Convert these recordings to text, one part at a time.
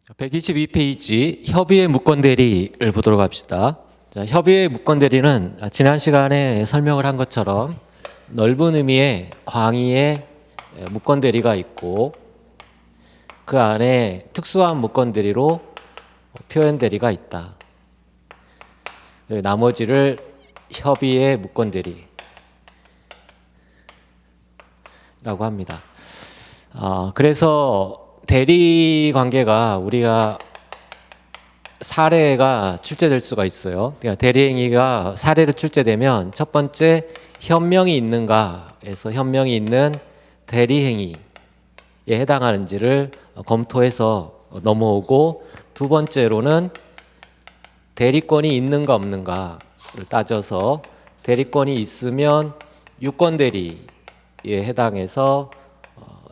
122페이지 협의의 무건대리를 보도록 합시다. 자, 협의의 무건대리는 지난 시간에 설명을 한 것처럼 넓은 의미의 광의의 무건대리가 있고 그 안에 특수한 무건대리로 표현대리가 있다. 나머지를 협의의 무건대리라고 합니다. 그래서 대리 관계가 우리가 사례가 출제될 수가 있어요. 그러니까 대리행위가 사례로 출제되면 첫 번째 현명이 있는가에서 현명이 있는 대리행위에 해당하는지를 검토해서 넘어오고 두 번째로는 대리권이 있는가 없는가를 따져서 대리권이 있으면 유권대리에 해당해서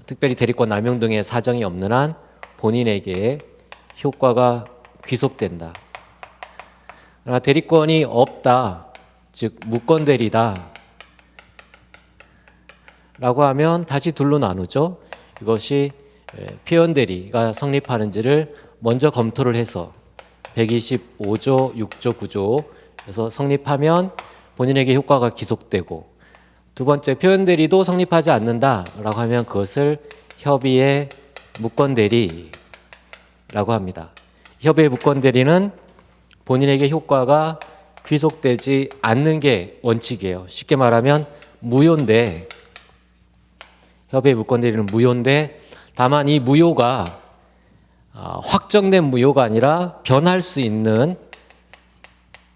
특별히 대리권 남용 등의 사정이 없는 한 본인에게 효과가 귀속된다. 그러나 대리권이 없다, 즉 무권대리다 라고 하면 다시 둘로 나누죠. 이것이 표현대리가 성립하는지를 먼저 검토를 해서 125조, 6조, 9조에서 성립하면 본인에게 효과가 귀속되고 두 번째 표현대리도 성립하지 않는다라고 하면 그것을 협의의 무건대리라고 합니다. 협의의 무건대리는 본인에게 효과가 귀속되지 않는 게 원칙이에요. 쉽게 말하면 무효인데 협의의 무건대리는 무효인데 다만 이 무효가 확정된 무효가 아니라 변할 수 있는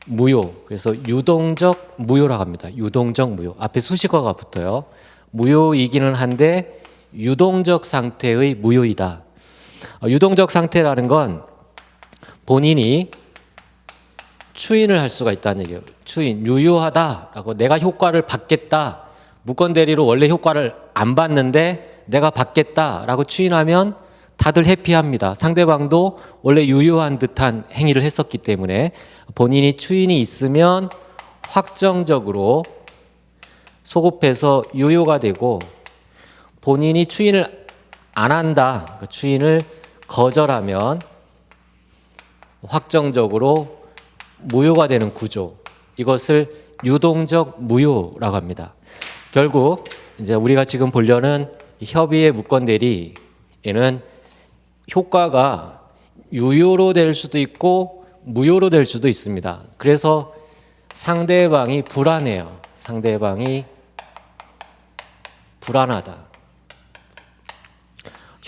무효, 그래서 유동적 무효라고 합니다. 유동적 무효. 앞에 수식어가 붙어요. 무효이기는 한데 유동적 상태의 무효이다. 유동적 상태라는 건 본인이 추인을 할 수가 있다는 얘기예요. 추인, 유효하다라고 내가 효과를 받겠다. 무건대리로 원래 효과를 안 받는데 내가 받겠다라고 추인하면 다들 해피합니다. 상대방도 원래 유효한 듯한 행위를 했었기 때문에 본인이 추인이 있으면 확정적으로 소급해서 유효가 되고 본인이 추인을 안 한다, 추인을 거절하면 확정적으로 무효가 되는 구조. 이것을 유동적 무효라고 합니다. 결국 이제 우리가 지금 보려는 협의의 무건대리에는 효과가 유효로 될 수도 있고 무효로 될 수도 있습니다. 그래서 상대방이 불안해요. 상대방이 불안하다.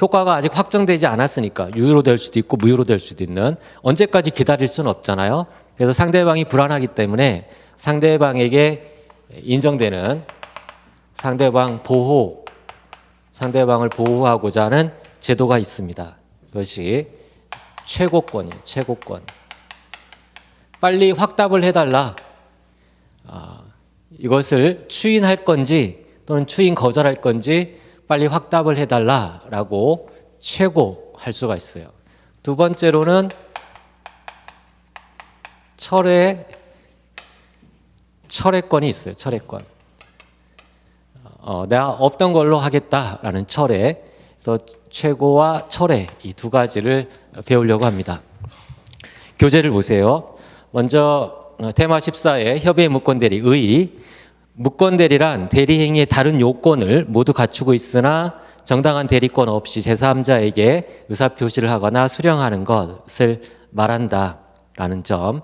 효과가 아직 확정되지 않았으니까 유효로 될 수도 있고 무효로 될 수도 있는 언제까지 기다릴 수는 없잖아요. 그래서 상대방이 불안하기 때문에 상대방에게 인정되는 상대방 보호, 상대방을 보호하고자 하는 제도가 있습니다. 그것이 최고권이에요. 최고권. 빨리 확답을 해달라. 이것을 추인할 건지 또는 추인 거절할 건지 빨리 확답을 해달라라고 최고할 수가 있어요. 두 번째로는 철회권이 있어요. 철회권. 내가 없던 걸로 하겠다라는 철회. 그래서 최고와 철회 이 두 가지를 배우려고 합니다. 교재를 보세요. 먼저 테마 14의 협의의 무건대리 의. 무건대리란 대리행위의 다른 요건을 모두 갖추고 있으나 정당한 대리권 없이 제3자에게 의사표시를 하거나 수령하는 것을 말한다라는 점.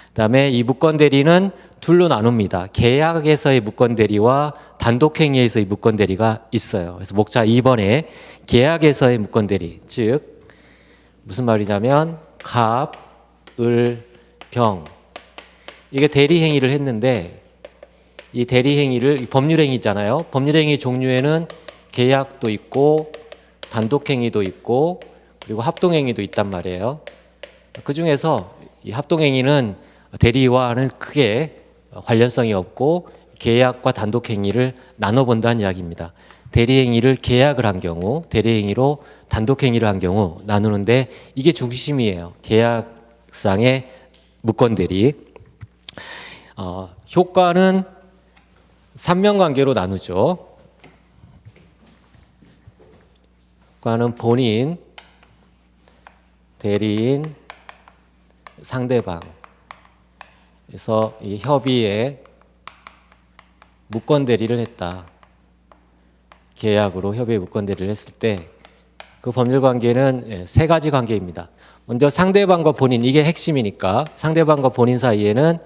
그다음에 이 무건대리는 둘로 나눕니다. 계약에서의 무건대리와 단독행위에서의 무건대리가 있어요. 그래서 목차 2번에 계약에서의 무건대리, 즉 무슨 말이냐면 갑, 을, 병 이게 대리행위를 했는데 이 대리행위를 법률행위잖아요. 법률행위 종류에는 계약도 있고 단독행위도 있고 그리고 합동행위도 있단 말이에요. 그 중에서 이 합동행위는 대리와는 크게 관련성이 없고 계약과 단독행위를 나눠본다는 이야기입니다. 대리행위를 계약을 한 경우, 대리행위로 단독행위를 한 경우 나누는데 이게 중심이에요. 계약상의 무건대리. 효과는 삼면관계로 나누죠. 효과는 본인, 대리인, 상대방. 그래서 이 협의에 무권 대리를 했다. 계약으로 협의에 무권 대리를 했을 때 그 법률 관계는 세 가지 관계입니다. 먼저 상대방과 본인, 이게 핵심이니까 상대방과 본인 사이에는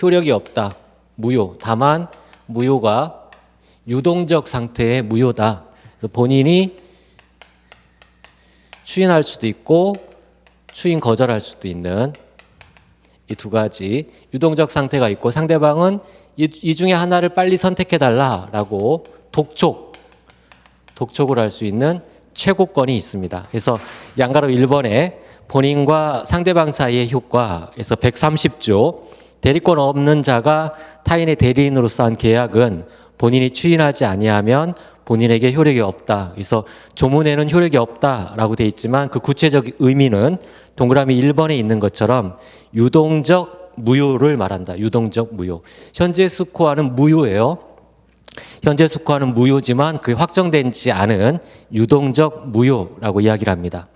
효력이 없다. 무효. 다만 무효가 유동적 상태의 무효다. 그래서 본인이 추인할 수도 있고 추인 거절할 수도 있는 이 두 가지 유동적 상태가 있고, 상대방은 이 중에 하나를 빨리 선택해달라라고 독촉을 할 수 있는 최고권이 있습니다. 그래서 양가로 1번에 본인과 상대방 사이의 효과에서 130조 대리권 없는 자가 타인의 대리인으로서 한 계약은 본인이 추인하지 아니하면 본인에게 효력이 없다. 그래서 조문에는 효력이 없다라고 돼 있지만 그 구체적 의미는 동그라미 1번에 있는 것처럼 유동적 무효를 말한다. 유동적 무효. 현재 스코어는 무효예요. 현재 스코어는 무효지만 그게 확정되지 않은 유동적 무효라고 이야기를 합니다.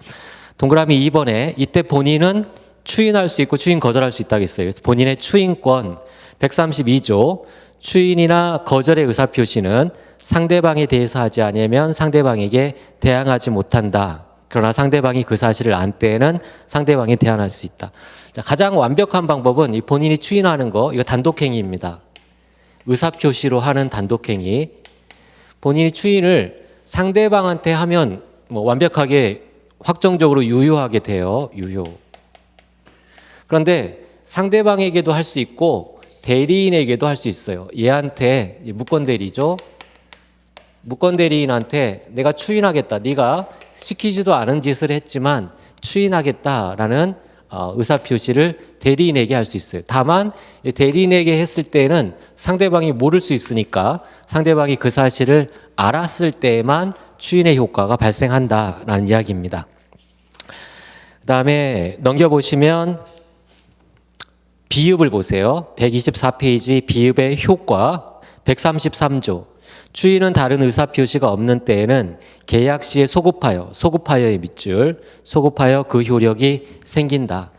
동그라미 2번에 이때 본인은 추인할 수 있고 추인 거절할 수 있다고 했어요. 그래서 본인의 추인권 132조 추인이나 거절의 의사표시는 상대방에 대해서 하지 않으면 상대방에게 대항하지 못한다. 그러나 상대방이 그 사실을 안 때에는 상대방이 대항할 수 있다. 자, 가장 완벽한 방법은 이 본인이 추인하는 거, 이거 단독행위입니다. 의사표시로 하는 단독행위. 본인이 추인을 상대방한테 하면 완벽하게 확정적으로 유효하게 돼요. 유효. 그런데 상대방에게도 할 수 있고 대리인에게도 할 수 있어요. 얘한테 무권 대리죠. 무권 대리인한테 내가 추인하겠다. 네가 시키지도 않은 짓을 했지만 추인하겠다라는 의사표시를 대리인에게 할 수 있어요. 다만 대리인에게 했을 때는 상대방이 모를 수 있으니까 상대방이 그 사실을 알았을 때에만 추인의 효과가 발생한다라는 이야기입니다. 그 다음에 넘겨보시면 비읍을 보세요. 124페이지 비읍의 효과 133조. 추인은 다른 의사표시가 없는 때에는 계약 시에 소급하여의 밑줄, 소급하여 그 효력이 생긴다.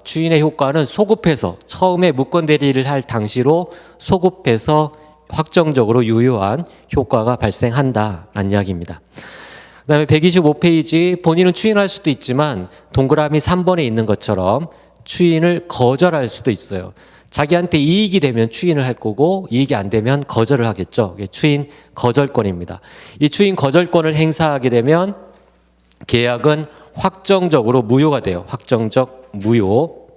추인의 효과는 소급해서 처음에 무권 대리를 할 당시로 소급해서 확정적으로 유효한 효과가 발생한다라는 이야기입니다. 그다음에 125페이지 본인은 추인할 수도 있지만 동그라미 3번에 있는 것처럼 추인을 거절할 수도 있어요. 자기한테 이익이 되면 추인을 할 거고 이익이 안 되면 거절을 하겠죠. 이게 추인 거절권입니다. 이 추인 거절권을 행사하게 되면 계약은 확정적으로 무효가 돼요. 확정적 무효.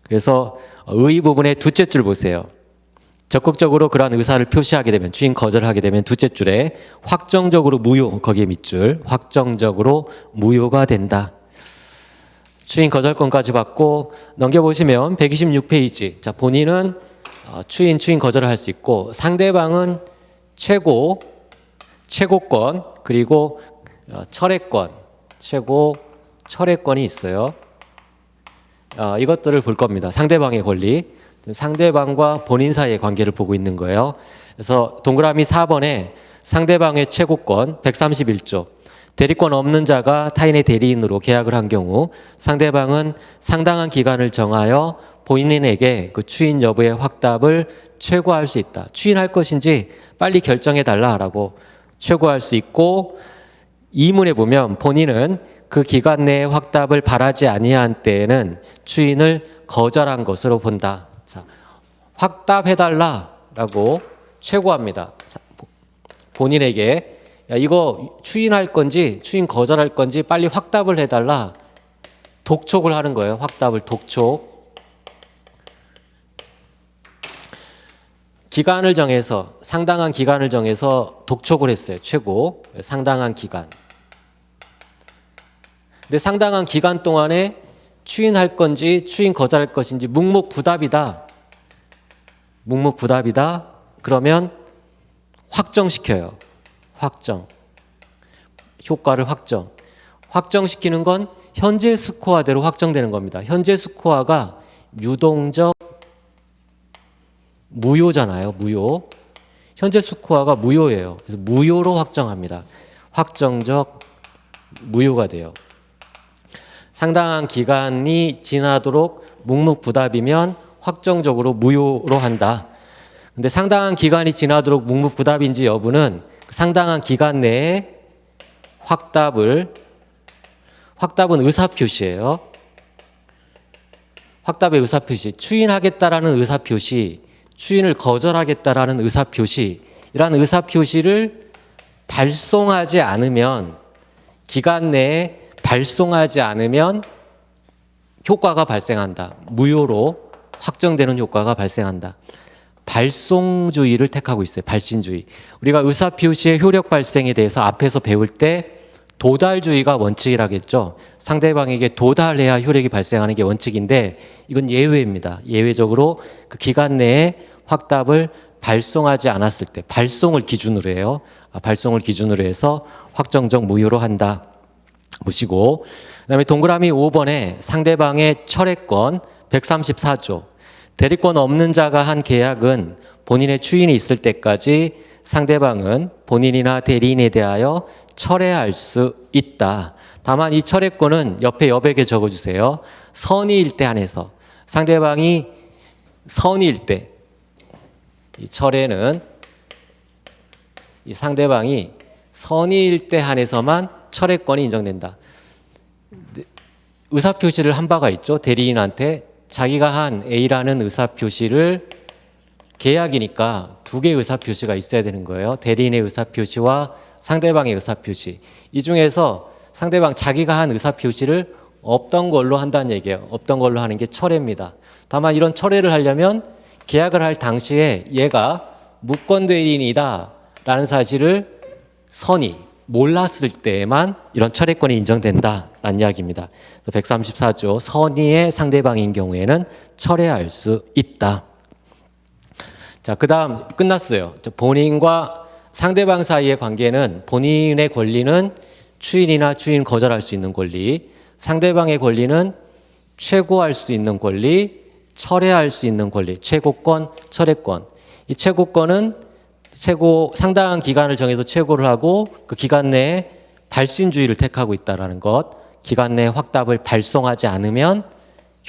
그래서 의 부분의 두째 줄 보세요. 적극적으로 그러한 의사를 표시하게 되면, 추인 거절하게 되면 두째 줄에 확정적으로 무효, 거기에 밑줄, 확정적으로 무효가 된다. 추인 거절권까지 받고 넘겨보시면 126페이지. 자, 본인은 추인 거절을 할 수 있고 상대방은 최고권 그리고 철회권, 철회권이 있어요. 이것들을 볼 겁니다. 상대방의 권리, 상대방과 본인 사이의 관계를 보고 있는 거예요. 그래서 동그라미 4번에 상대방의 최고권 131조. 대리권 없는 자가 타인의 대리인으로 계약을 한 경우 상대방은 상당한 기간을 정하여 본인에게 그 추인 여부의 확답을 최고할 수 있다. 추인할 것인지 빨리 결정해달라라고 최고할 수 있고, 이문에 보면 본인은 그 기간 내에 확답을 바라지 아니한 때에는 추인을 거절한 것으로 본다. 자, 확답해달라라고 최고합니다. 본인에게 야, 이거 추인할 건지 추인 거절할 건지 빨리 확답을 해달라. 독촉을 하는 거예요. 확답을 독촉. 기간을 정해서, 상당한 기간을 정해서 독촉을 했어요. 최고. 상당한 기간. 근데 상당한 기간 동안에 추인할 건지 추인 거절할 것인지 묵묵부답이다. 그러면 확정시켜요. 효과를 확정시키는 건 현재 스코어대로 확정되는 겁니다. 현재 스코어가 유동적 무효잖아요. 무효. 현재 스코어가 무효예요. 그래서 무효로 확정합니다. 확정적 무효가 돼요. 상당한 기간이 지나도록 묵묵부답이면 확정적으로 무효로 한다. 근데 상당한 기간이 지나도록 묵묵부답인지 여부는 상당한 기간 내에 확답은 의사표시예요. 확답의 의사표시, 추인하겠다라는 의사표시, 추인을 거절하겠다라는 의사표시, 이러한 의사표시를 발송하지 않으면, 기간 내에 발송하지 않으면 효과가 발생한다. 무효로 확정되는 효과가 발생한다. 발송주의를 택하고 있어요. 발신주의. 우리가 의사표시의 효력 발생에 대해서 앞에서 배울 때 도달주의가 원칙이라고 했죠. 상대방에게 도달해야 효력이 발생하는 게 원칙인데 이건 예외입니다. 예외적으로 그 기간 내에 확답을 발송하지 않았을 때, 발송을 기준으로 해요. 발송을 기준으로 해서 확정적 무효로 한다. 보시고, 그다음에 동그라미 5번에 상대방의 철회권 134조. 대리권 없는 자가 한 계약은 본인의 추인이 있을 때까지 상대방은 본인이나 대리인에 대하여 철회할 수 있다. 다만 이 철회권은 옆에 여백에 적어주세요. 선의일 때 한해서. 상대방이 선의일 때, 이 철회는 이 상대방이 선의일 때 한해서만 철회권이 인정된다. 의사표시를 한 바가 있죠. 대리인한테 자기가 한 A라는 의사표시를 계약이니까 두 개의 의사표시가 있어야 되는 거예요. 대리인의 의사표시와 상대방의 의사표시. 이 중에서 상대방 자기가 한 의사표시를 없던 걸로 한다는 얘기예요. 없던 걸로 하는 게 철회입니다. 다만 이런 철회를 하려면 계약을 할 당시에 얘가 무권 대리인이다 라는 사실을 선의, 몰랐을 때에만 이런 철회권이 인정된다라는 이야기입니다. 134조 선의의 상대방인 경우에는 철회할 수 있다. 자, 그 다음 끝났어요. 본인과 상대방 사이의 관계는 본인의 권리는 추인이나 추인 거절할 수 있는 권리, 상대방의 권리는 최고할 수 있는 권리, 철회할 수 있는 권리, 최고권, 철회권. 이 최고권은 상당한 기간을 정해서 최고를 하고 그 기간 내에 발신주의를 택하고 있다는 것, 기간 내에 확답을 발송하지 않으면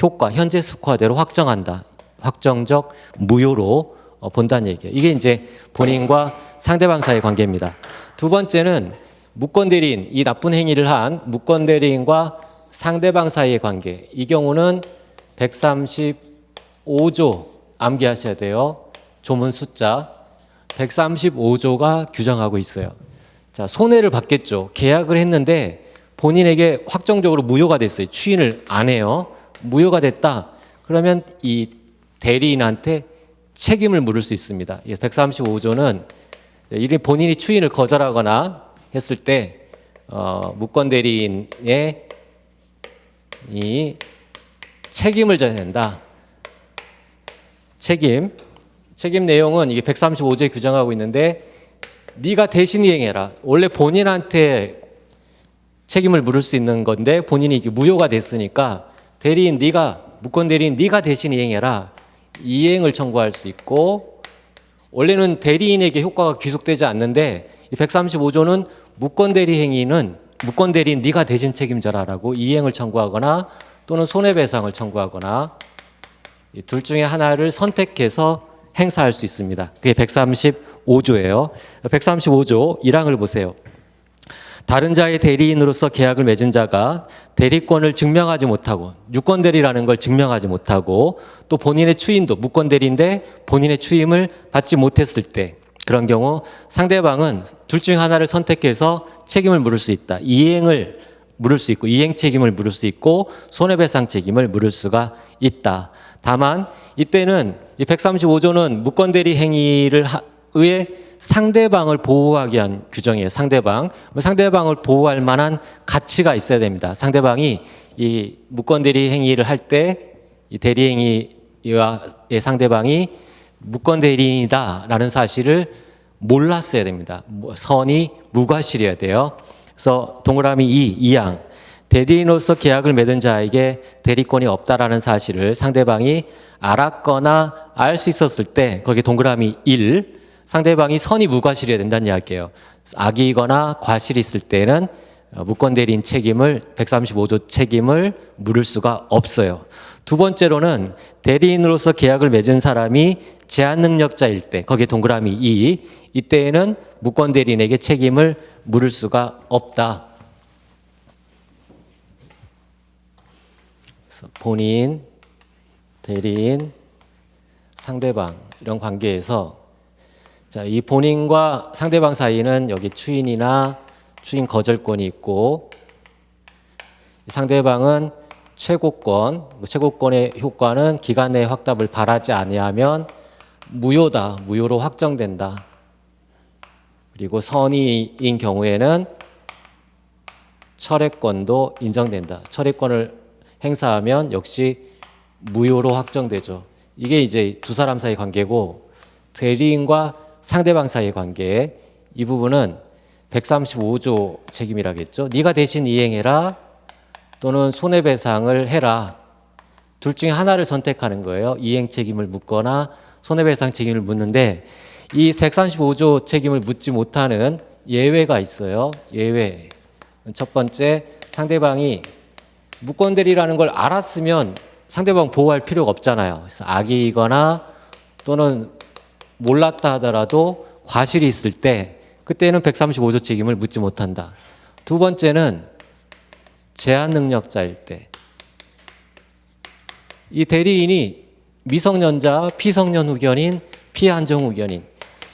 효과, 현재 스코어대로 확정한다. 확정적 무효로 본다는 얘기예요. 이게 이제 본인과 상대방 사이의 관계입니다. 두 번째는 무권대리인, 이 나쁜 행위를 한 무권대리인과 상대방 사이의 관계. 이 경우는 135조 암기하셔야 돼요. 조문 숫자 135조가 규정하고 있어요. 자, 손해를 받겠죠. 계약을 했는데 본인에게 확정적으로 무효가 됐어요. 추인을 안 해요. 무효가 됐다. 그러면 이 대리인한테 책임을 물을 수 있습니다. 135조는 본인이 추인을 거절하거나 했을 때 무권 대리인의 이 책임을 져야 된다. 책임 내용은 이게 135조에 규정하고 있는데 네가 대신 이행해라. 원래 본인한테 책임을 물을 수 있는 건데 본인이 이제 무효가 됐으니까 대리인 네가 무권 대리인 네가 대신 이행해라. 이행을 청구할 수 있고 원래는 대리인에게 효과가 귀속되지 않는데 이 135조는 무권 대리 행위는 무권 대리인 네가 대신 책임져라라고 이행을 청구하거나 또는 손해배상을 청구하거나 이 둘 중에 하나를 선택해서 행사할 수 있습니다. 그게 135조예요. 135조 1항을 보세요. 다른 자의 대리인으로서 계약을 맺은 자가 대리권을 증명하지 못하고 유권 대리라는 걸 증명하지 못하고 또 본인의 추인도 무권 대리인데 본인의 추임을 받지 못했을 때 그런 경우 상대방은 둘 중 하나를 선택해서 책임을 물을 수 있다. 이행을 물을 수 있고 이행 책임을 물을 수 있고 손해배상 책임을 물을 수가 있다. 다만 이때는 이 135조는 무권 대리 행위를 의해 상대방을 보호하기 위한 규정이에요. 상대방을 보호할 만한 가치가 있어야 됩니다. 상대방이 이 무권 대리 행위를 할 때 이 대리 행위의 상대방이 무권 대리인이다라는 사실을 몰랐어야 됩니다. 선이 무과실이어야 돼요. 그래서 동그라미 2항 대리인으로서 계약을 맺은 자에게 대리권이 없다라는 사실을 상대방이 알았거나 알 수 있었을 때 거기에 동그라미 1 상대방이 선이 무과실이어야 된다는 이야기예요. 악의거나 과실이 있을 때는 무권 대리인 책임을 135조 책임을 물을 수가 없어요. 두 번째로는 대리인으로서 계약을 맺은 사람이 제한 능력자일 때, 거기에 동그라미 2, 이때에는 무권 대리인에게 책임을 물을 수가 없다. 그래서 본인, 대리인, 상대방 이런 관계에서 자, 이 본인과 상대방 사이는 여기 추인이나 추인 거절권이 있고 상대방은 최고권, 최고권의 효과는 기간 내에 확답을 바라지 아니하면 무효다, 무효로 확정된다. 그리고 선의인 경우에는 철회권도 인정된다. 철회권을 행사하면 역시 무효로 확정되죠. 이게 이제 두 사람 사이 관계고 대리인과 상대방 사이의 관계, 이 부분은 135조 책임이라겠죠. 네가 대신 이행해라 또는 손해배상을 해라. 둘 중에 하나를 선택하는 거예요. 이행 책임을 묻거나 손해배상 책임을 묻는데 이 135조 책임을 묻지 못하는 예외가 있어요. 예외. 첫 번째, 상대방이 무권대리라는 걸 알았으면 상대방 보호할 필요가 없잖아요. 그래서 악의이거나 또는 몰랐다 하더라도 과실이 있을 때 그때는 135조 책임을 묻지 못한다. 두 번째는 제한 능력자일 때. 이 대리인이 미성년자, 피성년 후견인, 피한정 후견인.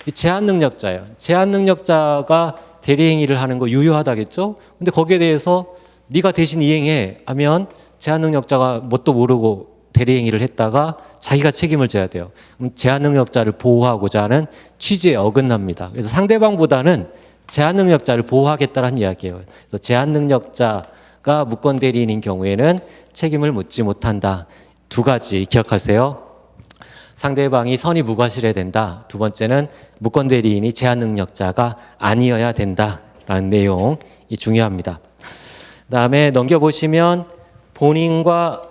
이 제한 능력자예요. 제한 능력자가 대리행위를 하는 거 유효하다겠죠? 근데 거기에 대해서 네가 대신 이행해 하면 제한 능력자가 뭣도 모르고 대리행위를 했다가 자기가 책임을 져야 돼요. 그럼 제한 능력자를 보호하고자 하는 취지에 어긋납니다. 그래서 상대방보다는 제한 능력자를 보호하겠다는 이야기예요. 그래서 제한 능력자가 무권 대리인인 경우에는 책임을 묻지 못한다. 두 가지 기억하세요. 상대방이 선의 무과실해야 된다. 두 번째는 무권 대리인이 제한 능력자가 아니어야 된다라는 내용이 중요합니다. 그다음에 넘겨보시면 본인과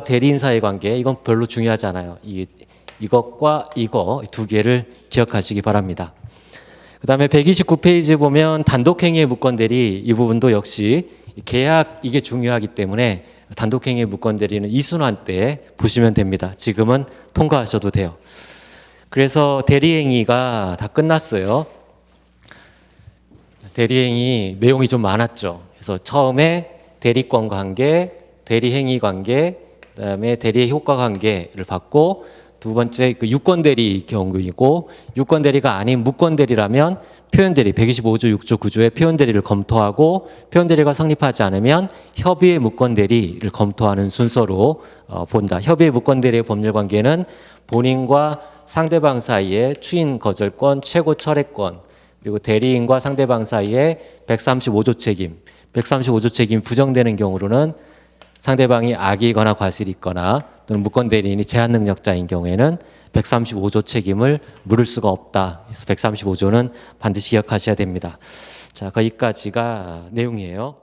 대리인 사이의 관계, 이건 별로 중요하지 않아요. 이것과 이거 두 개를 기억하시기 바랍니다. 그다음에 129페이지 보면 단독행위의 무권 대리, 이 부분도 역시 계약 이게 중요하기 때문에 단독행위의 무권 대리는 이순환 때 보시면 됩니다. 지금은 통과하셔도 돼요. 그래서 대리행위가 다 끝났어요. 대리행위 내용이 좀 많았죠. 그래서 처음에 대리권 관계, 대리행위 관계, 그다음에 대리의 효과 관계를 받고 두 번째 그 유권 대리 경우이고 유권 대리가 아닌 무권 대리라면 표현 대리 125조 6조 9조의 표현 대리를 검토하고 표현 대리가 성립하지 않으면 협의의 무권 대리를 검토하는 순서로 본다. 협의의 무권 대리의 법률 관계는 본인과 상대방 사이의 추인 거절권, 최고 철회권 그리고 대리인과 상대방 사이의 135조 책임, 135조 책임 부정되는 경우로는 상대방이 악의거나 과실이 있거나 또는 무권 대리인이 제한 능력자인 경우에는 135조 책임을 물을 수가 없다. 그래서 135조는 반드시 기억하셔야 됩니다. 자, 거기까지가 내용이에요.